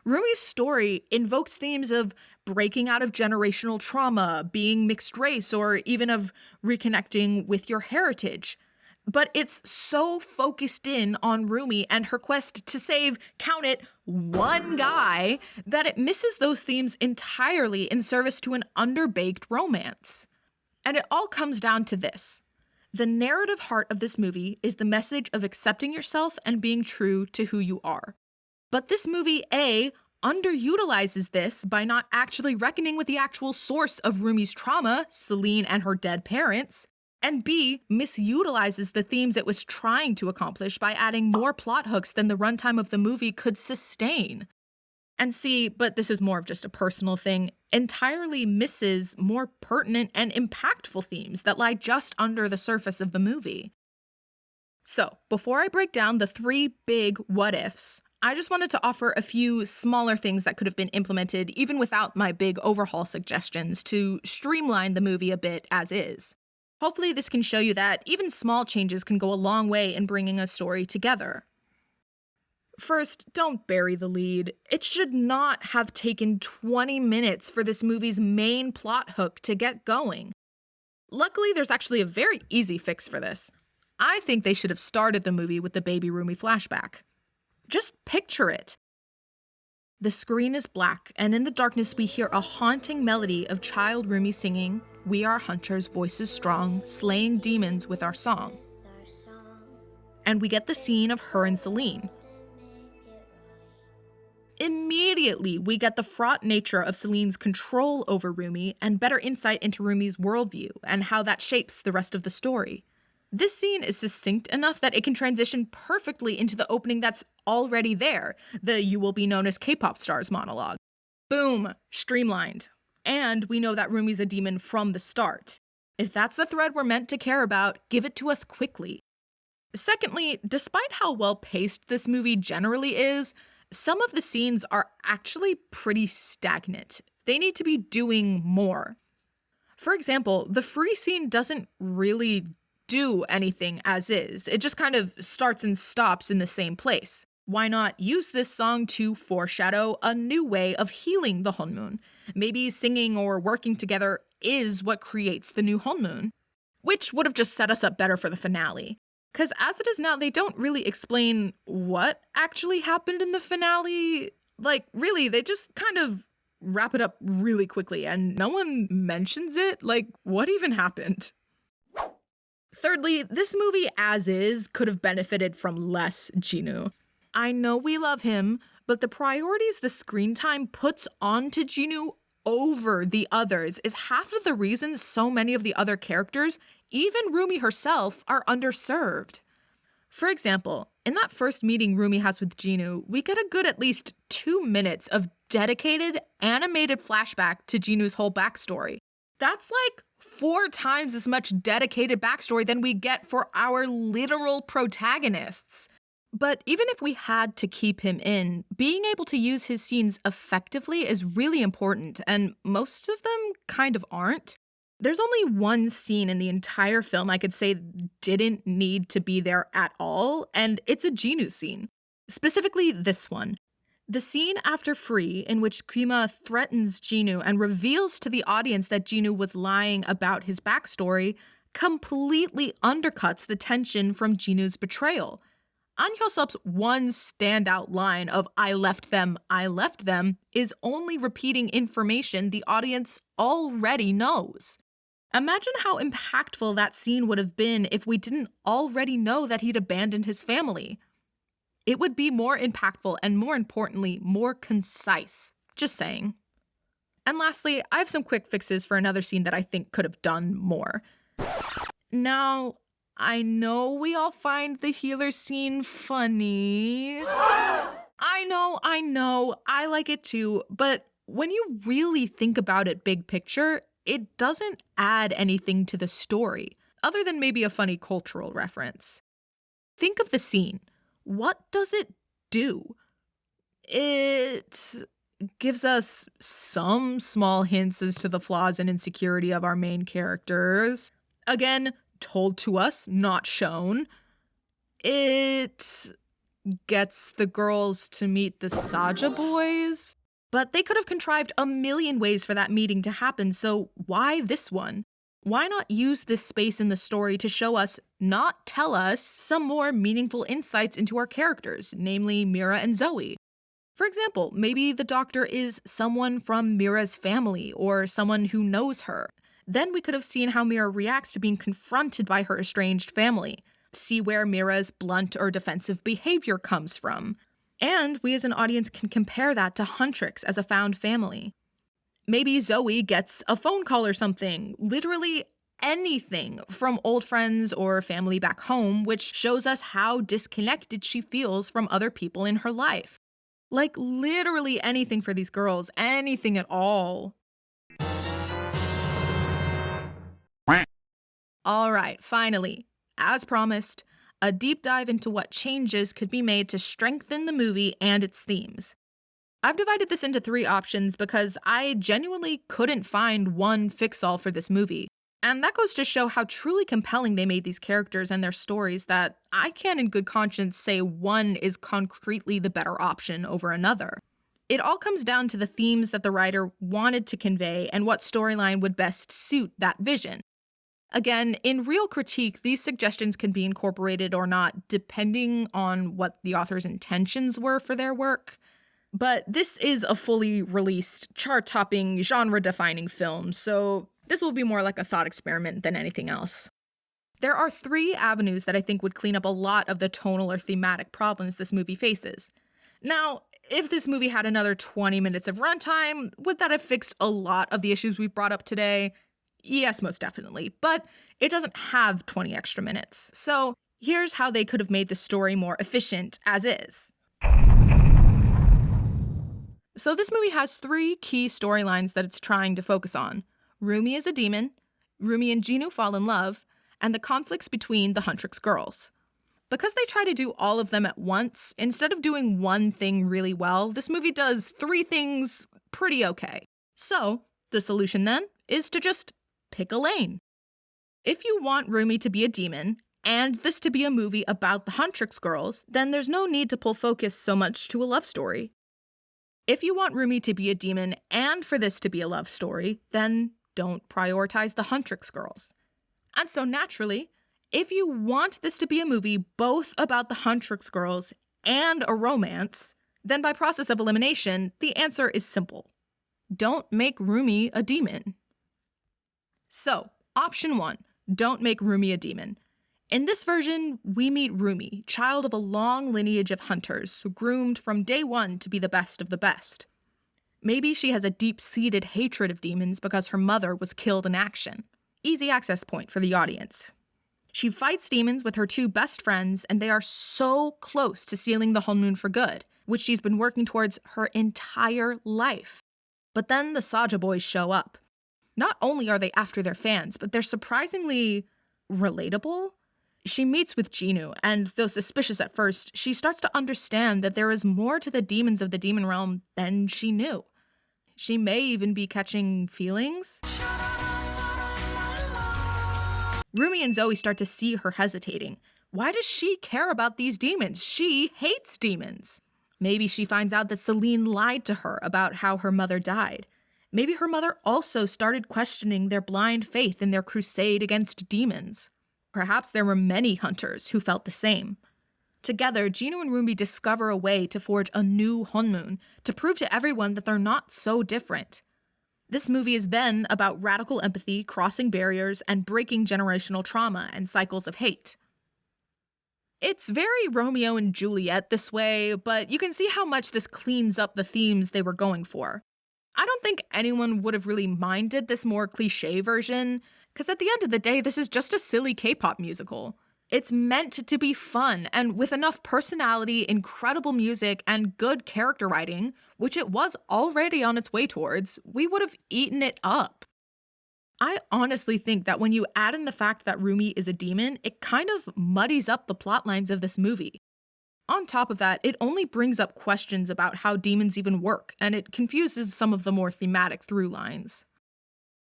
Rumi's story invokes themes of breaking out of generational trauma, being mixed race, or even of reconnecting with your heritage. But it's so focused in on Rumi and her quest to save, count it, one guy, that it misses those themes entirely in service to an underbaked romance. And it all comes down to this. The narrative heart of this movie is the message of accepting yourself and being true to who you are. But this movie, A, underutilizes this by not actually reckoning with the actual source of Rumi's trauma, Celine and her dead parents, and B, misutilizes the themes it was trying to accomplish by adding more plot hooks than the runtime of the movie could sustain. And C, but this is more of just a personal thing, entirely misses more pertinent and impactful themes that lie just under the surface of the movie. So, before I break down the 3 big what-ifs, I just wanted to offer a few smaller things that could have been implemented even without my big overhaul suggestions to streamline the movie a bit as is. Hopefully this can show you that even small changes can go a long way in bringing a story together. First, don't bury the lead. It should not have taken 20 minutes for this movie's main plot hook to get going. Luckily, there's actually a very easy fix for this. I think they should have started the movie with the baby Rumi flashback. Just picture it. The screen is black, and in the darkness we hear a haunting melody of child Rumi singing, "We are hunters, voices strong, slaying demons with our song." And we get the scene of her and Celine. Immediately, we get the fraught nature of Celine's control over Rumi and better insight into Rumi's worldview and how that shapes the rest of the story. This scene is succinct enough that it can transition perfectly into the opening that's already there, the "You will be known as K-pop stars" monologue. Boom, streamlined. And we know that Rumi's a demon from the start. If that's the thread we're meant to care about, give it to us quickly. Secondly, despite how well-paced this movie generally is, some of the scenes are actually pretty stagnant. They need to be doing more. For example, the free scene doesn't really do anything as is. It just kind of starts and stops in the same place. Why not use this song to foreshadow a new way of healing the Honmun? Maybe singing or working together is what creates the new Honmun, which would have just set us up better for the finale. Because as it is now, they don't really explain what actually happened in the finale. Like, really, they just kind of wrap it up really quickly and no one mentions it. Like, what even happened? Thirdly, this movie as is could have benefited from less Jinwoo. I know we love him, but the priorities the screen time puts onto Jinwoo over the others is half of the reason so many of the other characters, even Rumi herself, are underserved. For example, in that first meeting Rumi has with Jinwoo, we get a good at least 2 minutes of dedicated, animated flashback to Jinwoo's whole backstory. That's like 4 times as much dedicated backstory than we get for our literal protagonists. But even if we had to keep him in, being able to use his scenes effectively is really important, and most of them kind of aren't. There's only one scene in the entire film I could say didn't need to be there at all, and it's a Jinwoo scene. Specifically this one. The scene after Free, in which Krima threatens Jinwoo and reveals to the audience that Jinwoo was lying about his backstory, completely undercuts the tension from Jinwoo's betrayal. An Hyo-sep's one standout line of I left them," is only repeating information the audience already knows. Imagine how impactful that scene would have been if we didn't already know that he'd abandoned his family. It would be more impactful and, more importantly, more concise. Just saying. And lastly, I have some quick fixes for another scene that I think could have done more. Now, I know we all find the healer scene funny. I know, I like it too, but when you really think about it big picture, it doesn't add anything to the story, other than maybe a funny cultural reference. Think of the scene. What does it do? It gives us some small hints as to the flaws and insecurity of our main characters. Again, told to us, not shown. It gets the girls to meet the Saja boys, but they could have contrived a million ways for that meeting to happen, so why this one? Why not use this space in the story to show us, not tell us, some more meaningful insights into our characters, namely Mira and Zoe? For example, maybe the doctor is someone from Mira's family or someone who knows her. Then we could have seen how Mira reacts to being confronted by her estranged family. See where Mira's blunt or defensive behavior comes from. And we as an audience can compare that to Huntrix as a found family. Maybe Zoe gets a phone call or something, literally anything from old friends or family back home, which shows us how disconnected she feels from other people in her life. Like literally anything for these girls, anything at all. All right, finally. As promised, a deep dive into what changes could be made to strengthen the movie and its themes. I've divided this into 3 options because I genuinely couldn't find one fix-all for this movie. And that goes to show how truly compelling they made these characters and their stories that I can't in good conscience say one is concretely the better option over another. It all comes down to the themes that the writer wanted to convey and what storyline would best suit that vision. Again, in real critique, these suggestions can be incorporated or not, depending on what the author's intentions were for their work. But this is a fully released, chart-topping, genre-defining film, so this will be more like a thought experiment than anything else. There are 3 avenues that I think would clean up a lot of the tonal or thematic problems this movie faces. Now, if this movie had another 20 minutes of runtime, would that have fixed a lot of the issues we've brought up today? Yes, most definitely, but it doesn't have 20 extra minutes. So here's how they could have made the story more efficient as is. So this movie has 3 key storylines that it's trying to focus on. Rumi is a demon, Rumi and Jinwoo fall in love, and the conflicts between the Huntrix girls. Because they try to do all of them at once, instead of doing one thing really well, this movie does 3 things pretty okay. So the solution then is to just pick a lane. If you want Rumi to be a demon, and this to be a movie about the Huntrix girls, then there's no need to pull focus so much to a love story. If you want Rumi to be a demon and for this to be a love story, then don't prioritize the Huntrix girls. And so naturally, if you want this to be a movie both about the Huntrix girls and a romance, then by process of elimination, the answer is simple. Don't make Rumi a demon. So, option 1, don't make Rumi a demon. In this version, we meet Rumi, child of a long lineage of hunters, groomed from day one to be the best of the best. Maybe she has a deep-seated hatred of demons because her mother was killed in action. Easy access point for the audience. She fights demons with her 2 best friends, and they are so close to sealing the Honmun for good, which she's been working towards her entire life. But then the Saja boys show up. Not only are they after their fans, but they're surprisingly relatable. She meets with Jinwoo, and though suspicious at first, she starts to understand that there is more to the demons of the demon realm than she knew. She may even be catching feelings. Rumi and Zoe start to see her hesitating. Why does she care about these demons? She hates demons. Maybe she finds out that Celine lied to her about how her mother died. Maybe her mother also started questioning their blind faith in their crusade against demons. Perhaps there were many hunters who felt the same. Together, Jinwoo and Rumi discover a way to forge a new Honmun, to prove to everyone that they're not so different. This movie is then about radical empathy, crossing barriers, and breaking generational trauma and cycles of hate. It's very Romeo and Juliet this way, but you can see how much this cleans up the themes they were going for. I don't think anyone would have really minded this more cliché version, because at the end of the day, this is just a silly K-pop musical. It's meant to be fun, and with enough personality, incredible music, and good character writing, which it was already on its way towards, we would have eaten it up. I honestly think that when you add in the fact that Rumi is a demon, it kind of muddies up the plot lines of this movie. On top of that, it only brings up questions about how demons even work, and it confuses some of the more thematic through lines.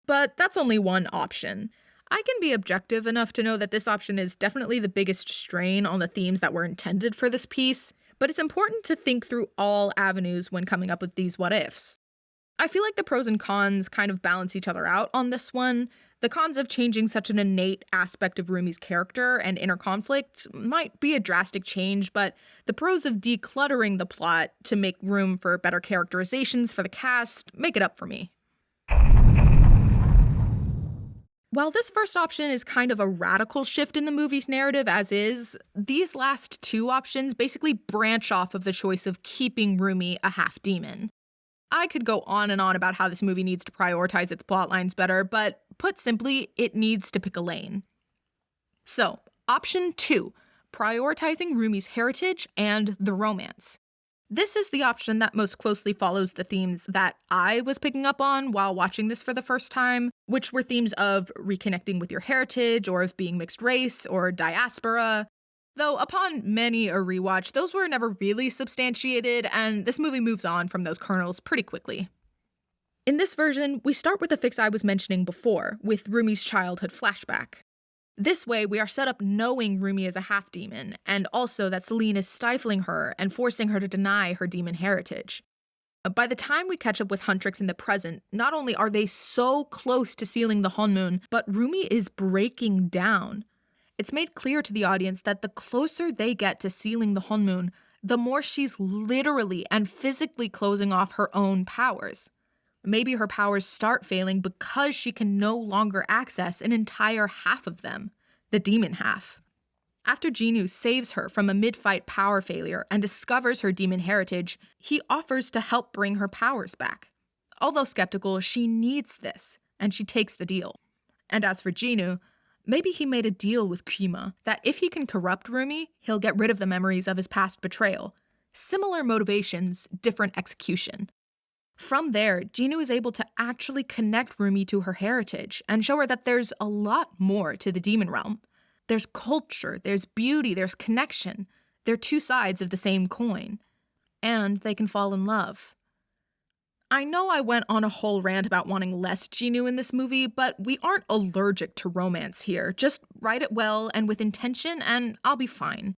But that's only one option. I can be objective enough to know that this option is definitely the biggest strain on the themes that were intended for this piece, but it's important to think through all avenues when coming up with these what-ifs. I feel like the pros and cons kind of balance each other out on this one. The cons of changing such an innate aspect of Rumi's character and inner conflict might be a drastic change, but the pros of decluttering the plot to make room for better characterizations for the cast make it up for me. While this first option is kind of a radical shift in the movie's narrative as is, these last two options basically branch off of the choice of keeping Rumi a half-demon. I could go on and on about how this movie needs to prioritize its plot lines better, but put simply, it needs to pick a lane. So, option 2, prioritizing Rumi's heritage and the romance. This is the option that most closely follows the themes that I was picking up on while watching this for the first time, which were themes of reconnecting with your heritage, or of being mixed race, or diaspora. Though upon many a rewatch, those were never really substantiated, and this movie moves on from those kernels pretty quickly. In this version, we start with the fix I was mentioning before, with Rumi's childhood flashback. This way, we are set up knowing Rumi is a half-demon, and also that Celine is stifling her and forcing her to deny her demon heritage. By the time we catch up with Huntrix in the present, not only are they so close to sealing the Honmun, but Rumi is breaking down. It's made clear to the audience that the closer they get to sealing the Honmun, the more she's literally and physically closing off her own powers. Maybe her powers start failing because she can no longer access an entire half of them, the demon half. After Jinwoo saves her from a mid-fight power failure and discovers her demon heritage, he offers to help bring her powers back. Although skeptical, she needs this, and she takes the deal. And as for Jinwoo, maybe he made a deal with Kima that if he can corrupt Rumi, he'll get rid of the memories of his past betrayal. Similar motivations, different execution. From there, Jinwoo is able to actually connect Rumi to her heritage and show her that there's a lot more to the demon realm. There's culture, there's beauty, there's connection. They're two sides of the same coin. And they can fall in love. I know I went on a whole rant about wanting less Jinwoo in this movie, but we aren't allergic to romance here. Just write it well and with intention, and I'll be fine.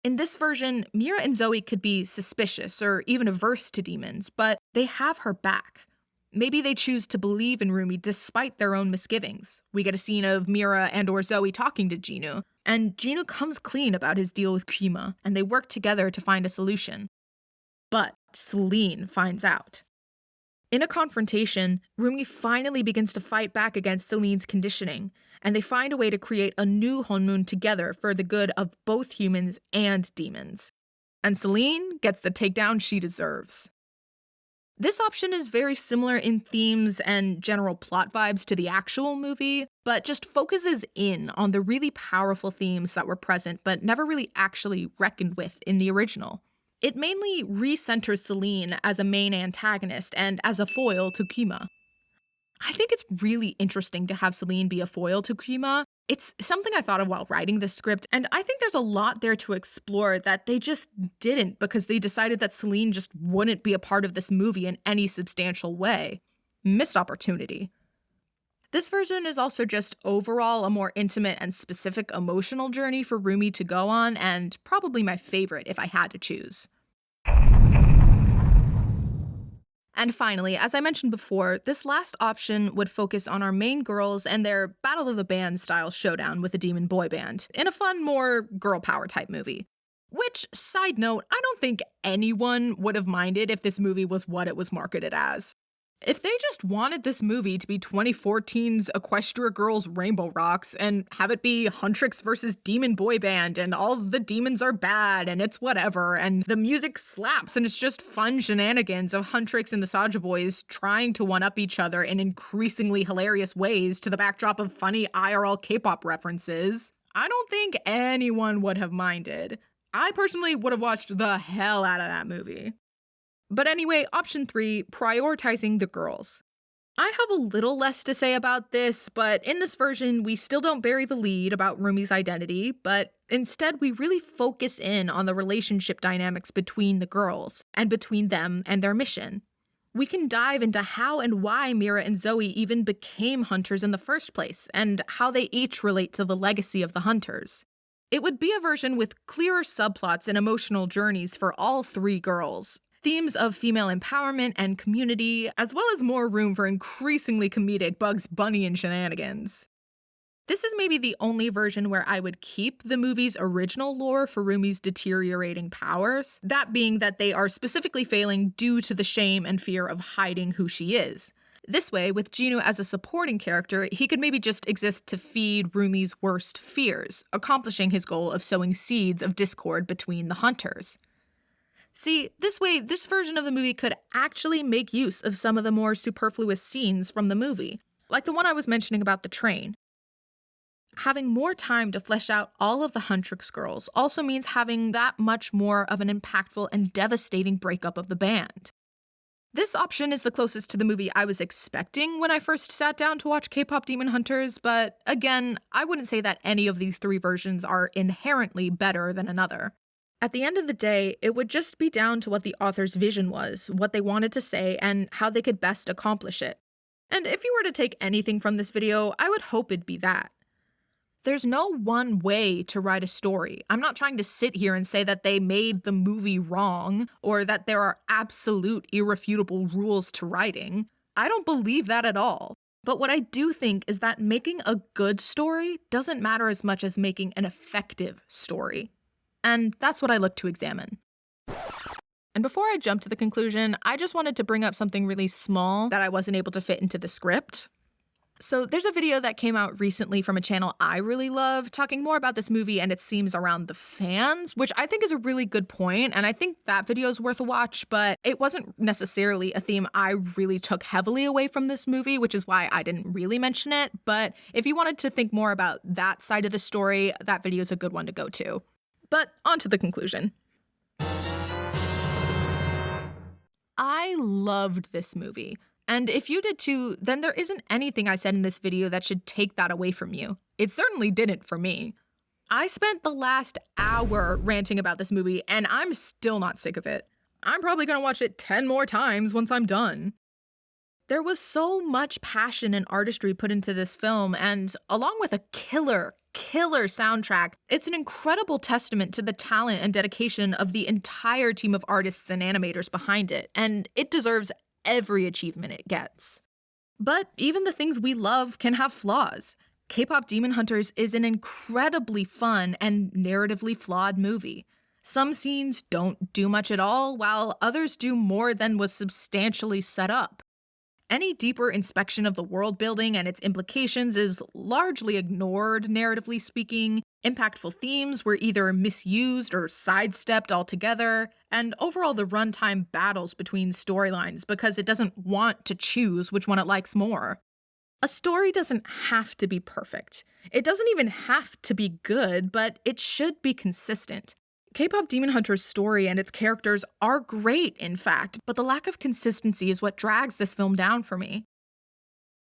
In this version, Mira and Zoe could be suspicious or even averse to demons, but they have her back. Maybe they choose to believe in Rumi despite their own misgivings. We get a scene of Mira and or Zoe talking to Jinwoo, and Jinwoo comes clean about his deal with Kima, and they work together to find a solution. But Celine finds out. In a confrontation, Rumi finally begins to fight back against Celine's conditioning, and they find a way to create a new Honmun together for the good of both humans and demons. And Celine gets the takedown she deserves. This option is very similar in themes and general plot vibes to the actual movie, but just focuses in on the really powerful themes that were present but never really actually reckoned with in the original. It mainly recenters Celine as a main antagonist and as a foil to Kima. I think it's really interesting to have Celine be a foil to Kima. It's something I thought of while writing this script, and I think there's a lot there to explore that they just didn't because they decided that Celine just wouldn't be a part of this movie in any substantial way. Missed opportunity. This version is also just overall a more intimate and specific emotional journey for Rumi to go on, and probably my favorite if I had to choose. And finally, as I mentioned before, this last option would focus on our main girls and their Battle of the Bands style showdown with a demon boy band, in a fun, more girl power type movie. Which, side note, I don't think anyone would have minded if this movie was what it was marketed as. If they just wanted this movie to be 2014's Equestria Girls Rainbow Rocks and have it be Huntrix versus Demon Boy Band and all the demons are bad and it's whatever and the music slaps and it's just fun shenanigans of Huntrix and the Saja Boys trying to one-up each other in increasingly hilarious ways to the backdrop of funny IRL K-pop references, I don't think anyone would have minded. I personally would have watched the hell out of that movie. But anyway, option 3, prioritizing the girls. I have a little less to say about this, but in this version, we still don't bury the lead about Rumi's identity, but instead we really focus in on the relationship dynamics between the girls, and between them and their mission. We can dive into how and why Mira and Zoe even became hunters in the first place, and how they each relate to the legacy of the hunters. It would be a version with clearer subplots and emotional journeys for all 3 girls, themes of female empowerment and community, as well as more room for increasingly comedic Bugs Bunny and shenanigans. This is maybe the only version where I would keep the movie's original lore for Rumi's deteriorating powers, that being that they are specifically failing due to the shame and fear of hiding who she is. This way, with Jinwoo as a supporting character, he could maybe just exist to feed Rumi's worst fears, accomplishing his goal of sowing seeds of discord between the hunters. See, this way, this version of the movie could actually make use of some of the more superfluous scenes from the movie, like the one I was mentioning about the train. Having more time to flesh out all of the Huntrix girls also means having that much more of an impactful and devastating breakup of the band. This option is the closest to the movie I was expecting when I first sat down to watch K-pop Demon Hunters, but again, I wouldn't say that any of these 3 versions are inherently better than another. At the end of the day, it would just be down to what the author's vision was, what they wanted to say, and how they could best accomplish it. And if you were to take anything from this video, I would hope it'd be that. There's no one way to write a story. I'm not trying to sit here and say that they made the movie wrong, or that there are absolute irrefutable rules to writing. I don't believe that at all. But what I do think is that making a good story doesn't matter as much as making an effective story. And that's what I look to examine. And before I jump to the conclusion, I just wanted to bring up something really small that I wasn't able to fit into the script. So there's a video that came out recently from a channel I really love, talking more about this movie and its themes around the fans, which I think is a really good point, and I think that video is worth a watch, but it wasn't necessarily a theme I really took heavily away from this movie, which is why I didn't really mention it. But if you wanted to think more about that side of the story, that video is a good one to go to. But on to the conclusion. I loved this movie. And if you did too, then there isn't anything I said in this video that should take that away from you. It certainly didn't for me. I spent the last hour ranting about this movie, and I'm still not sick of it. I'm probably gonna watch it 10 more times once I'm done. There was so much passion and artistry put into this film, and along with a killer soundtrack, it's an incredible testament to the talent and dedication of the entire team of artists and animators behind it, and it deserves every achievement it gets. But even the things we love can have flaws. K-pop Demon Hunters is an incredibly fun and narratively flawed movie. Some scenes don't do much at all, while others do more than was substantially set up. Any deeper inspection of the world building and its implications is largely ignored, narratively speaking. Impactful themes were either misused or sidestepped altogether, and overall the runtime battles between storylines because it doesn't want to choose which one it likes more. A story doesn't have to be perfect. It doesn't even have to be good, but it should be consistent. K-pop Demon Hunter's story and its characters are great, in fact, but the lack of consistency is what drags this film down for me.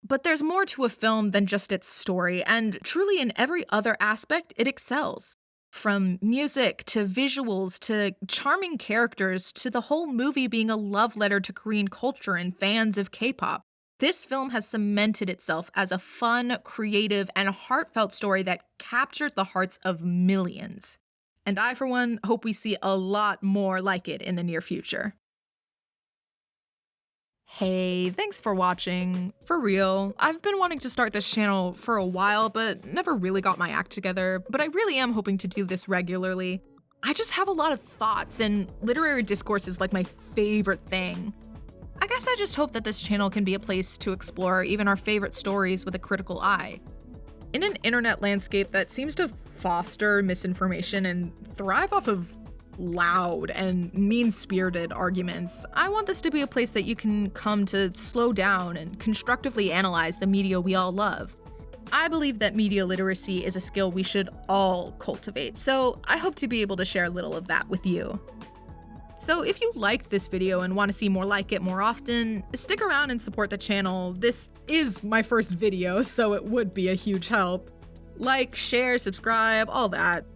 But there's more to a film than just its story, and truly in every other aspect, it excels. From music to visuals to charming characters to the whole movie being a love letter to Korean culture and fans of K-pop. This film has cemented itself as a fun, creative, and heartfelt story that captures the hearts of millions. And I, for one, hope we see a lot more like it in the near future. Hey, thanks for watching. For real, I've been wanting to start this channel for a while, but never really got my act together, but I really am hoping to do this regularly. I just have a lot of thoughts, and literary discourse is like my favorite thing. I guess I just hope that this channel can be a place to explore even our favorite stories with a critical eye. In an internet landscape that seems to foster misinformation and thrive off of loud and mean-spirited arguments, I want this to be a place that you can come to slow down and constructively analyze the media we all love. I believe that media literacy is a skill we should all cultivate, so I hope to be able to share a little of that with you. So if you liked this video and want to see more like it more often, stick around and support the channel. This is my first video, so it would be a huge help. Like, share, subscribe, all that.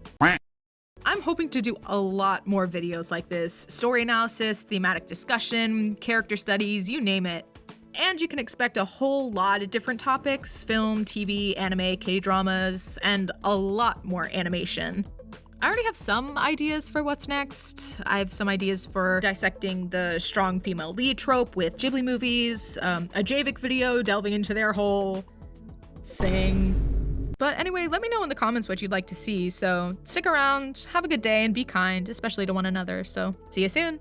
I'm hoping to do a lot more videos like this. Story analysis, thematic discussion, character studies, you name it. And you can expect a whole lot of different topics: film, TV, anime, K-dramas, and a lot more animation. I already have some ideas for what's next. I have some ideas for dissecting the strong female lead trope with Ghibli movies, a Javik video delving into their whole thing. But anyway, let me know in the comments what you'd like to see, so stick around, have a good day, and be kind, especially to one another. So see you soon.